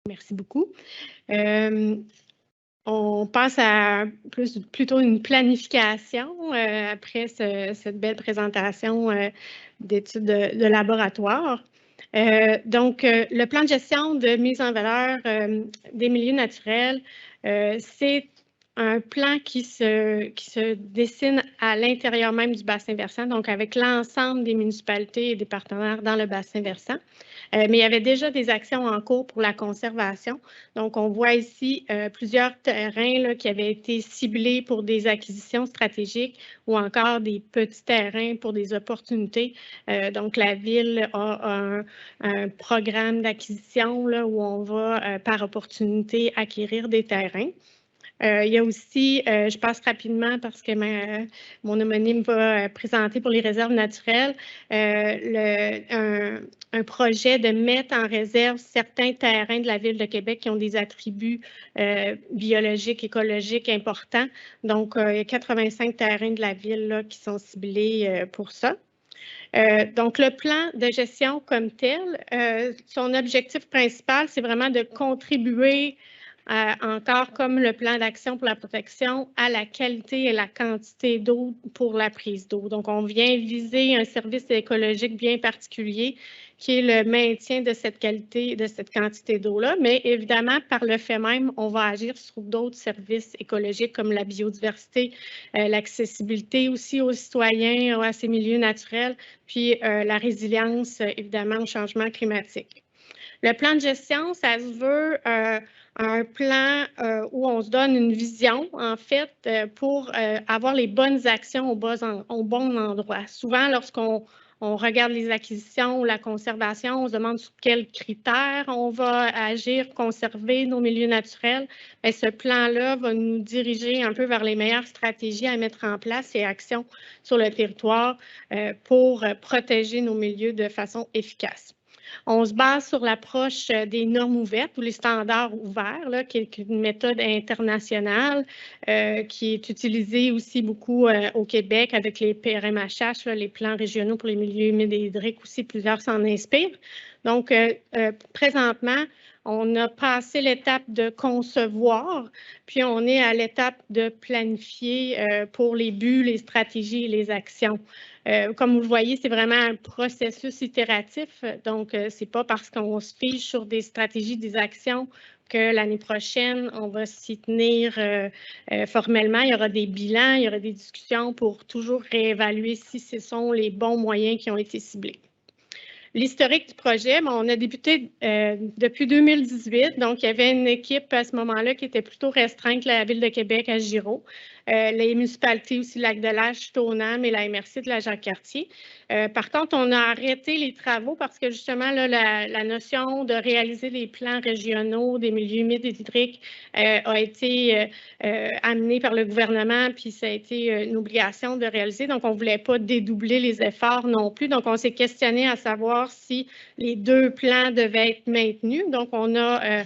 Merci beaucoup. On passe à plutôt une planification après cette belle présentation d'études de laboratoire. Donc, le plan de gestion de mise en valeur des milieux naturels, c'est un plan qui se dessine à l'intérieur même du bassin versant, donc avec l'ensemble des municipalités et des partenaires dans le bassin versant. Mais il y avait déjà des actions en cours pour la conservation. Donc, on voit ici plusieurs terrains là, qui avaient été ciblés pour des acquisitions stratégiques ou encore des petits terrains pour des opportunités. Donc, la Ville a un programme d'acquisition où on va, par opportunité, acquérir des terrains. Il y a aussi, je passe rapidement parce que mon homonyme va présenter pour les réserves naturelles, un projet de mettre en réserve certains terrains de la Ville de Québec qui ont des attributs biologiques, écologiques importants. Donc, il y a 85 terrains de la Ville là, qui sont ciblés pour ça. Donc, le plan de gestion comme tel, son objectif principal, c'est vraiment de contribuer encore comme le plan d'action pour la protection à la qualité et la quantité d'eau pour la prise d'eau. Donc, on vient viser un service écologique bien particulier qui est le maintien de cette qualité, de cette quantité d'eau-là. Mais évidemment, par le fait même, on va agir sur d'autres services écologiques comme la biodiversité, l'accessibilité aussi aux citoyens, à ces milieux naturels, puis la résilience, évidemment, au changement climatique. Le plan de gestion, ça se veut un plan où on se donne une vision, en fait, pour avoir les bonnes actions au bon endroit. Souvent, lorsqu'on regarde les acquisitions ou la conservation, on se demande sur quels critères on va agir, conserver nos milieux naturels. Bien, ce plan-là va nous diriger un peu vers les meilleures stratégies à mettre en place et actions sur le territoire pour protéger nos milieux de façon efficace. On se base sur l'approche des normes ouvertes ou les standards ouverts, là, qui est une méthode internationale qui est utilisée aussi beaucoup au Québec avec les PRMHH, là, les plans régionaux pour les milieux humides et hydriques aussi, plusieurs s'en inspirent. Donc, présentement, on a passé l'étape de concevoir, puis on est à l'étape de planifier pour les buts, les stratégies et les actions. Comme vous le voyez, c'est vraiment un processus itératif. Donc, ce n'est pas parce qu'on se fige sur des stratégies, des actions que l'année prochaine, on va s'y tenir formellement. Il y aura des bilans, il y aura des discussions pour toujours réévaluer si ce sont les bons moyens qui ont été ciblés. L'historique du projet, on a débuté depuis 2018, donc il y avait une équipe à ce moment-là qui était plutôt restreinte, la Ville de Québec à Giraud, les municipalités aussi, Lac-de-Lâche, Stoneham et la MRC de la Jacques-Cartier. Par contre, on a arrêté les travaux parce que justement, là, la notion de réaliser les plans régionaux des milieux humides et hydriques a été amenée par le gouvernement, puis ça a été une obligation de réaliser. Donc, on ne voulait pas dédoubler les efforts non plus. Donc, on s'est questionné à savoir si les deux plans devaient être maintenus. Donc, on a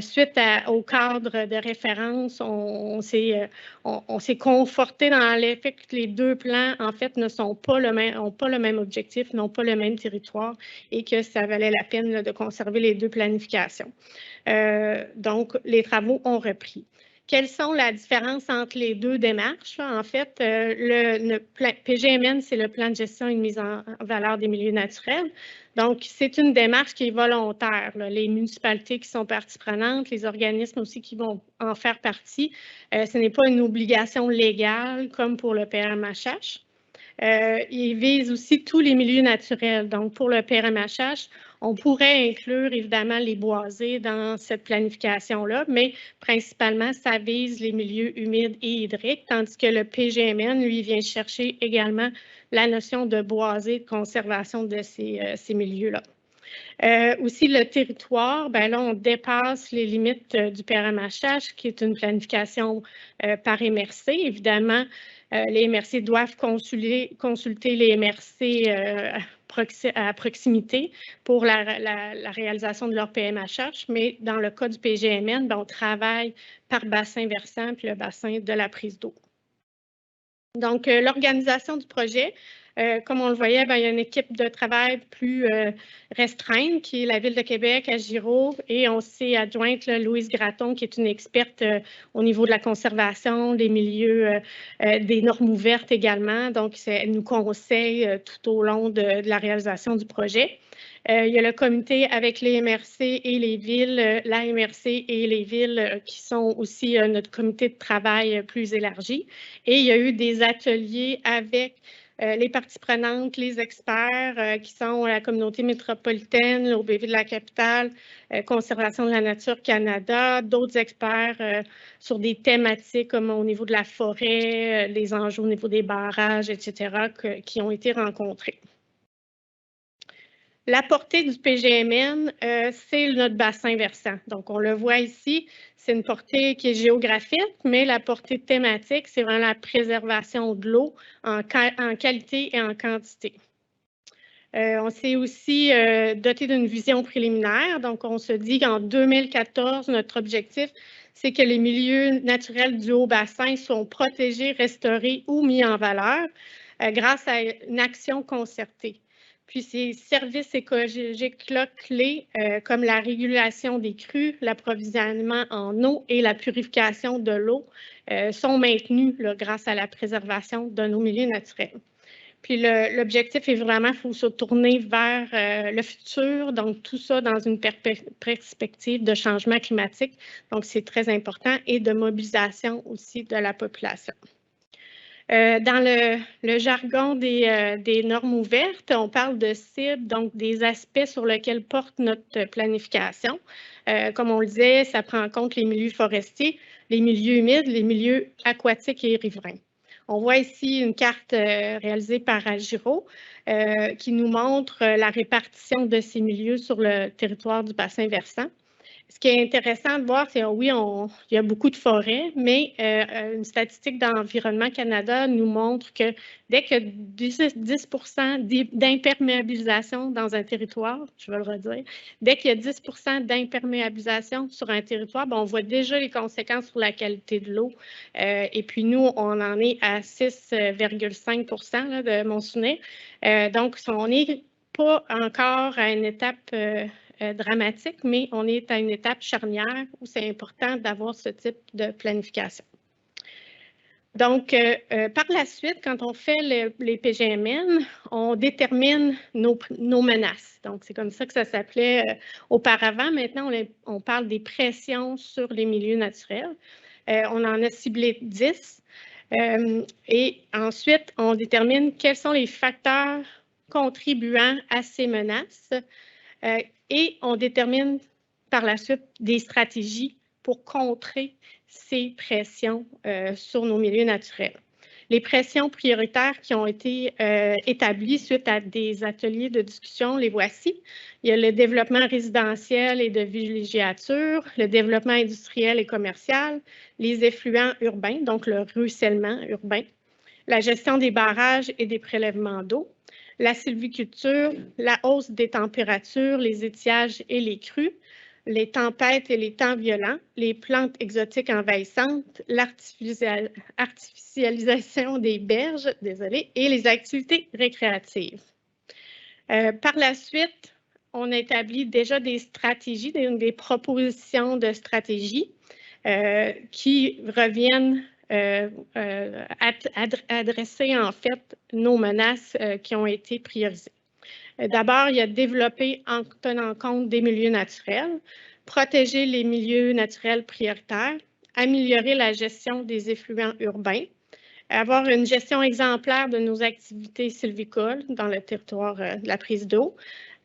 suite au cadre de référence, on s'est conforté dans l'effet que les deux plans, en fait, n'ont pas le même objectif, n'ont pas le même territoire et que ça valait la peine là, de conserver les deux planifications. Donc, les travaux ont repris. Quelles sont la différence entre les deux démarches? En fait, le PGMN, c'est le plan de gestion et de mise en valeur des milieux naturels. Donc, c'est une démarche qui est volontaire. Là. Les municipalités qui sont parties prenantes, les organismes aussi qui vont en faire partie, ce n'est pas une obligation légale comme pour le PRMHH. Il vise aussi tous les milieux naturels. Donc, pour le PRMHH, on pourrait inclure évidemment les boisés dans cette planification-là, mais principalement, ça vise les milieux humides et hydriques, tandis que le PGMN, lui, vient chercher également la notion de boisés, de conservation de ces milieux-là. Aussi, le territoire, bien là, on dépasse les limites du PRMHH, qui est une planification par MRC. Évidemment, les MRC doivent consulter les MRC à proximité pour la réalisation de leur PMHH, mais dans le cas du PGMN, bien, on travaille par bassin versant puis le bassin de la prise d'eau. Donc, l'organisation du projet, Comme on le voyait, il y a une équipe de travail plus restreinte qui est la Ville de Québec à Giraud et on s'est adjointe Louise Gratton qui est une experte au niveau de la conservation, des milieux, des normes ouvertes également. Donc, elle nous conseille tout au long de la réalisation du projet. Il y a le comité avec les MRC et les villes, la MRC et les villes qui sont aussi notre comité de travail plus élargi. Et il y a eu des ateliers avec les parties prenantes, les experts qui sont la communauté métropolitaine, l'OBV de la capitale, Conservation de la nature Canada, d'autres experts sur des thématiques comme au niveau de la forêt, les enjeux au niveau des barrages, etc., qui ont été rencontrés. La portée du PGMN, c'est notre bassin versant. Donc, on le voit ici, c'est une portée qui est géographique, mais la portée thématique, c'est vraiment la préservation de l'eau en qualité et en quantité. On s'est aussi doté d'une vision préliminaire. Donc, on se dit qu'en 2014, notre objectif, c'est que les milieux naturels du haut bassin soient protégés, restaurés ou mis en valeur grâce à une action concertée. Puis ces services écologiques-là clés, comme la régulation des crues, l'approvisionnement en eau et la purification de l'eau, sont maintenus là, grâce à la préservation de nos milieux naturels. Puis l'objectif est vraiment, il faut se tourner vers le futur, donc tout ça dans une perspective de changement climatique. Donc, c'est très important et de mobilisation aussi de la population. Dans le jargon des normes ouvertes, on parle de cibles, donc des aspects sur lesquels porte notre planification. Comme on le disait, ça prend en compte les milieux forestiers, les milieux humides, les milieux aquatiques et riverains. On voit ici une carte réalisée par Agiro qui nous montre la répartition de ces milieux sur le territoire du bassin versant. Ce qui est intéressant de voir, c'est oui, il y a beaucoup de forêts, mais une statistique d'Environnement Canada nous montre que dès que 10 d'imperméabilisation dans un territoire, je vais le redire, dès qu'il y a 10 d'imperméabilisation sur un territoire, on voit déjà les conséquences sur la qualité de l'eau. Et puis nous, on en est à 6,5 de mon souvenir. Donc, on n'est pas encore à une étape dramatique, mais on est à une étape charnière où c'est important d'avoir ce type de planification. Donc, par la suite, quand on fait les PGMN, on détermine nos menaces. Donc, c'est comme ça que ça s'appelait auparavant. Maintenant, on parle des pressions sur les milieux naturels. On en a ciblé 10. Et ensuite, on détermine quels sont les facteurs contribuant à ces menaces. Et on détermine par la suite des stratégies pour contrer ces pressions sur nos milieux naturels. Les pressions prioritaires qui ont été établies suite à des ateliers de discussion, les voici. Il y a le développement résidentiel et de villégiature, le développement industriel et commercial, les effluents urbains, donc le ruissellement urbain, la gestion des barrages et des prélèvements d'eau, la sylviculture, la hausse des températures, les étiages et les crues, les tempêtes et les temps violents, les plantes exotiques envahissantes, l'artificialisation des berges, et les activités récréatives. Par la suite, on établit déjà des stratégies, des propositions de stratégies qui reviennent adresser en fait nos menaces qui ont été priorisées. D'abord, il y a développer en tenant compte des milieux naturels, protéger les milieux naturels prioritaires, améliorer la gestion des effluents urbains, avoir une gestion exemplaire de nos activités sylvicoles dans le territoire de la prise d'eau,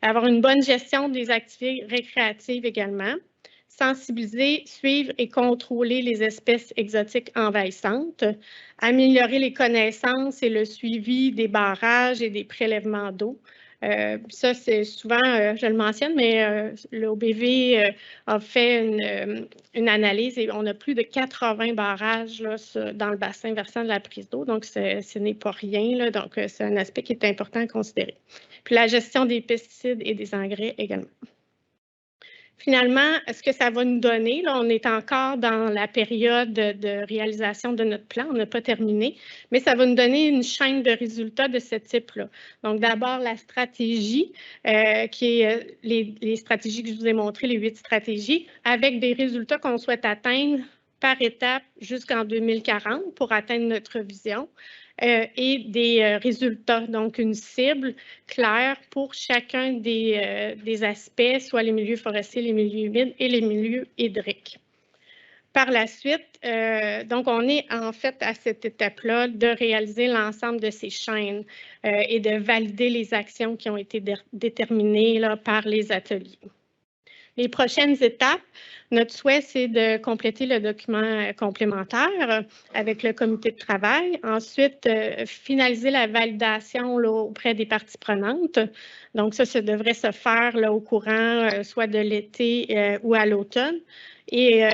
avoir une bonne gestion des activités récréatives également, sensibiliser, suivre et contrôler les espèces exotiques envahissantes, améliorer les connaissances et le suivi des barrages et des prélèvements d'eau. Ça, c'est souvent, je le mentionne, mais l'OBV a fait une analyse et on a plus de 80 barrages là, dans le bassin versant de la prise d'eau, donc ce n'est pas rien, là, donc c'est un aspect qui est important à considérer. Puis la gestion des pesticides et des engrais également. Finalement, ce que ça va nous donner, là, on est encore dans la période de réalisation de notre plan, on n'a pas terminé, mais ça va nous donner une chaîne de résultats de ce type-là. Donc, d'abord, la stratégie, qui est les stratégies que je vous ai montrées, les 8 stratégies, avec des résultats qu'on souhaite atteindre par étape jusqu'en 2040 pour atteindre notre vision. Et des résultats, donc une cible claire pour chacun des aspects, soit les milieux forestiers, les milieux humides et les milieux hydriques. Par la suite, donc on est en fait à cette étape-là de réaliser l'ensemble de ces chaînes et de valider les actions qui ont été déterminées là, par les ateliers. Les prochaines étapes, notre souhait, c'est de compléter le document complémentaire avec le comité de travail. Ensuite, finaliser la validation là, auprès des parties prenantes. Donc, ça devrait se faire là, au courant soit de l'été ou à l'automne. Et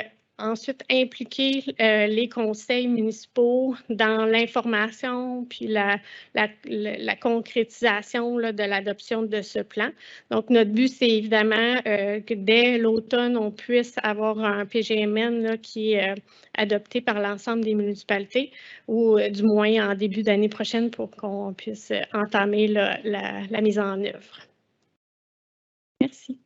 ensuite, impliquer les conseils municipaux dans l'information puis la concrétisation là, de l'adoption de ce plan. Donc, notre but, c'est évidemment que dès l'automne, on puisse avoir un PGMN là, qui est adopté par l'ensemble des municipalités ou du moins en début d'année prochaine pour qu'on puisse entamer là, la mise en œuvre. Merci.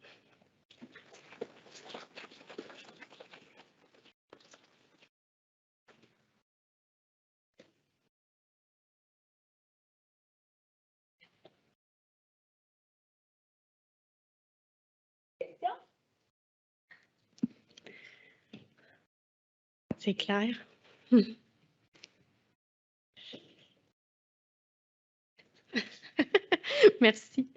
C'est clair. Merci.